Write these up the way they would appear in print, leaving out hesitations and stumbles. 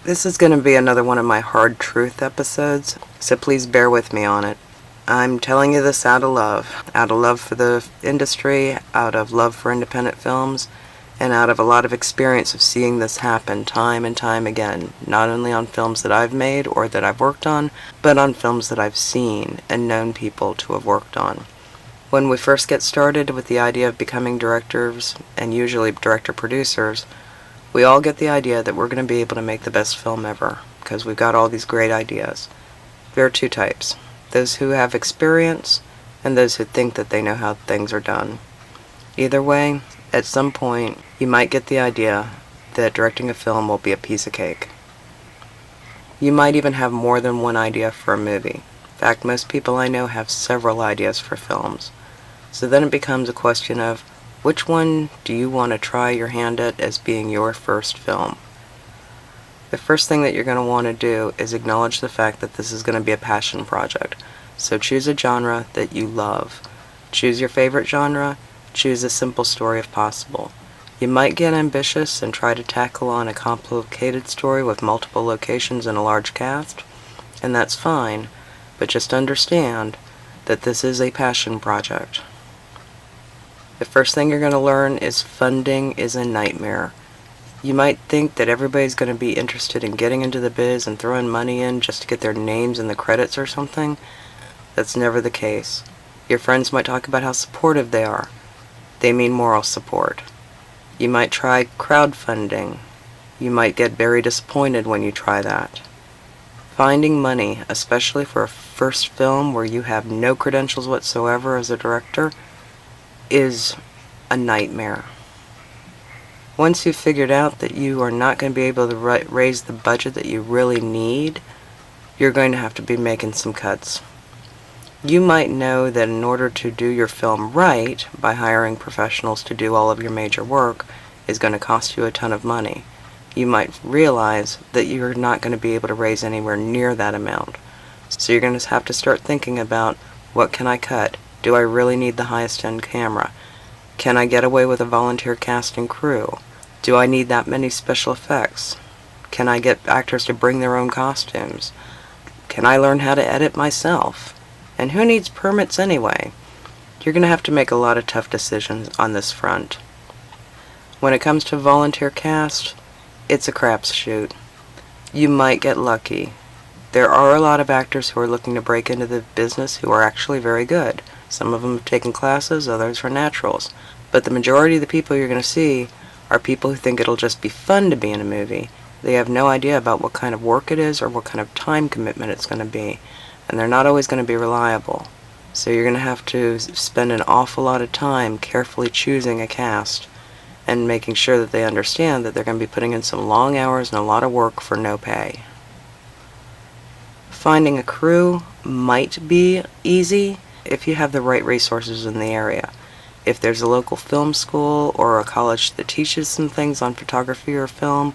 This is going to be another one of my hard truth episodes, so please bear with me on it. I'm telling you this out of love for the industry, out of love for independent films, and out of a lot of experience of seeing this happen time and time again, not only on films that I've made or that I've worked on, but on films that I've seen and known people to have worked on. When we first get started with the idea of becoming directors, and usually director-producers, we all get the idea that we're going to be able to make the best film ever, because we've got all these great ideas. There are two types: those who have experience, and those who think that they know how things are done. Either way, at some point, you might get the idea that directing a film will be a piece of cake. You might even have more than one idea for a movie. In fact, most people I know have several ideas for films. So then it becomes a question of, which one do you want to try your hand at as being your first film? The first thing that you're going to want to do is acknowledge the fact that this is going to be a passion project. So choose a genre that you love. Choose your favorite genre. Choose a simple story if possible. You might get ambitious and try to tackle on a complicated story with multiple locations and a large cast, and that's fine, but just understand that this is a passion project. The first thing you're going to learn is funding is a nightmare. You might think that everybody's going to be interested in getting into the biz and throwing money in just to get their names in the credits or something. That's never the case. Your friends might talk about how supportive they are. They mean moral support. You might try crowdfunding. You might get very disappointed when you try that. Finding money, especially for a first film where you have no credentials whatsoever as a director, is a nightmare. Once you've figured out that you are not going to be able to raise the budget that you really need, you're going to have to be making some cuts. You might know that in order to do your film right, by hiring professionals to do all of your major work, is going to cost you a ton of money. You might realize that you're not going to be able to raise anywhere near that amount. So you're going to have to start thinking about, what can I cut? Do I really need the highest end camera? Can I get away with a volunteer cast and crew? Do I need that many special effects? Can I get actors to bring their own costumes? Can I learn how to edit myself? And who needs permits anyway? You're going to have to make a lot of tough decisions on this front. When it comes to volunteer cast, it's a crapshoot. You might get lucky. There are a lot of actors who are looking to break into the business who are actually very good. Some of them have taken classes, others are naturals. But the majority of the people you're going to see are people who think it'll just be fun to be in a movie. They have no idea about what kind of work it is or what kind of time commitment it's going to be. And they're not always going to be reliable. So you're going to have to spend an awful lot of time carefully choosing a cast and making sure that they understand that they're going to be putting in some long hours and a lot of work for no pay. Finding a crew might be easy if you have the right resources in the area. If there's a local film school or a college that teaches some things on photography or film,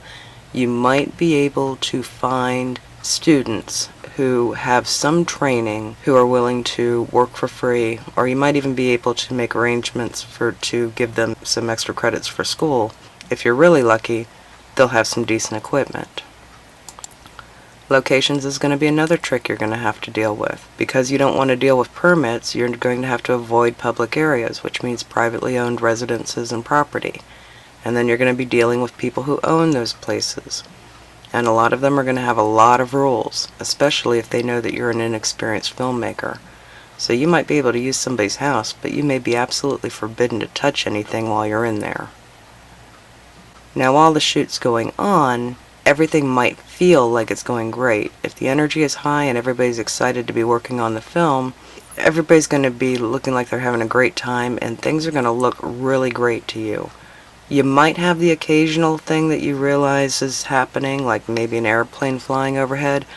you might be able to find students who have some training who are willing to work for free, or you might even be able to make arrangements to give them some extra credits for school. If you're really lucky, they'll have some decent equipment. Locations is going to be another trick you're going to have to deal with. Because you don't want to deal with permits, you're going to have to avoid public areas, which means privately owned residences and property. And then you're going to be dealing with people who own those places. And a lot of them are going to have a lot of rules, especially if they know that you're an inexperienced filmmaker. So you might be able to use somebody's house, but you may be absolutely forbidden to touch anything while you're in there. Now, while the shoot's going on, everything might feel like it's going great. If the energy is high and everybody's excited to be working on the film, everybody's going to be looking like they're having a great time, and things are going to look really great to you. You might have the occasional thing that you realize is happening, like maybe an airplane flying overhead,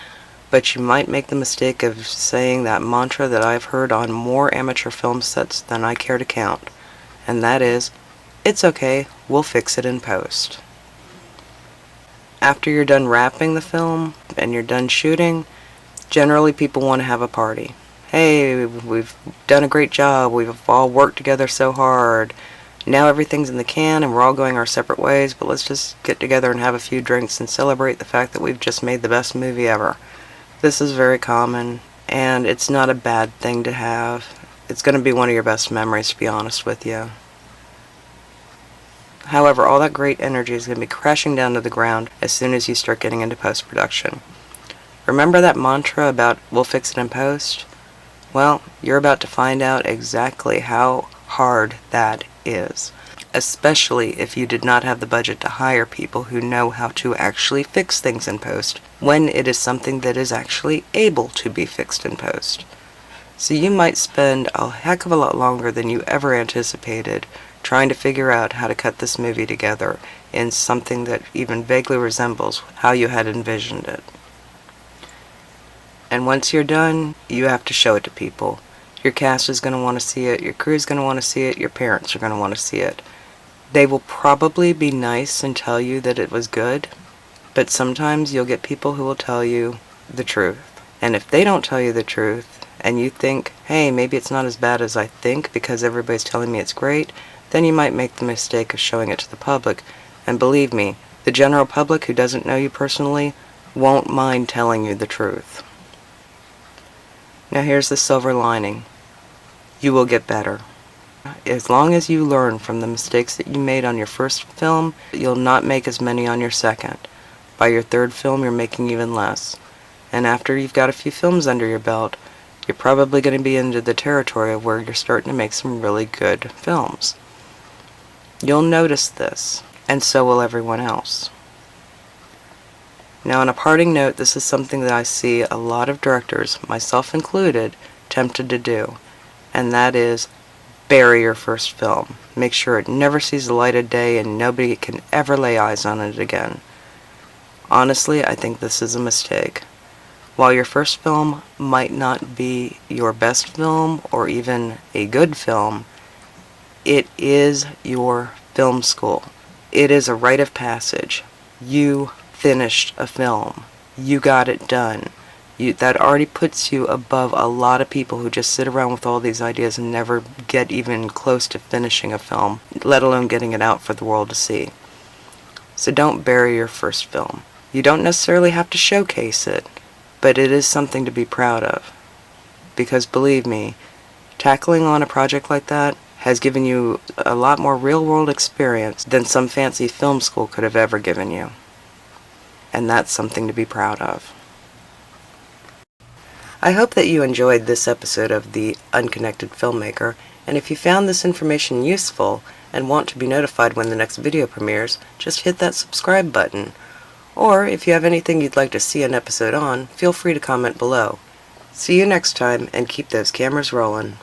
but you might make the mistake of saying that mantra that I've heard on more amateur film sets than I care to count, and that is, it's okay, we'll fix it in post. After you're done wrapping the film and you're done shooting, generally people want to have a party. Hey, we've done a great job, we've all worked together so hard, Now everything's in the can and we're all going our separate ways, but let's just get together and have a few drinks and celebrate the fact that we've just made the best movie ever. This is very common, and it's not a bad thing to have. It's going to be one of your best memories, to be honest with you. However, all that great energy is going to be crashing down to the ground as soon as you start getting into post-production. Remember that mantra about "we'll fix it in post"? Well, you're about to find out exactly how hard that is, especially if you did not have the budget to hire people who know how to actually fix things in post when it is something that is actually able to be fixed in post. So you might spend a heck of a lot longer than you ever anticipated trying to figure out how to cut this movie together in something that even vaguely resembles how you had envisioned it. And once you're done, you have to show it to people. Your cast is going to want to see it, your crew is going to want to see it, your parents are going to want to see it. They will probably be nice and tell you that it was good, but sometimes you'll get people who will tell you the truth. And if they don't tell you the truth, and you think, hey, maybe it's not as bad as I think because everybody's telling me it's great, then you might make the mistake of showing it to the public. And believe me, the general public who doesn't know you personally won't mind telling you the truth. Now here's the silver lining. You will get better. As long as you learn from the mistakes that you made on your first film, you'll not make as many on your second. By your third film, you're making even less. And after you've got a few films under your belt, you're probably going to be into the territory of where you're starting to make some really good films. You'll notice this, and so will everyone else. Now, on a parting note, this is something that I see a lot of directors, myself included, tempted to do, and that is bury your first film. Make sure it never sees the light of day and nobody can ever lay eyes on it again. Honestly, I think this is a mistake. While your first film might not be your best film or even a good film, it is your film school. It is a rite of passage. You finished a film. You got it done. That already puts you above a lot of people who just sit around with all these ideas and never get even close to finishing a film, let alone getting it out for the world to see. So don't bury your first film. You don't necessarily have to showcase it, but it is something to be proud of. Because believe me, tackling on a project like that has given you a lot more real-world experience than some fancy film school could have ever given you. And that's something to be proud of. I hope that you enjoyed this episode of the Unconnected Filmmaker, and if you found this information useful and want to be notified when the next video premieres, just hit that subscribe button. Or if you have anything you'd like to see an episode on, feel free to comment below. See you next time, and keep those cameras rolling.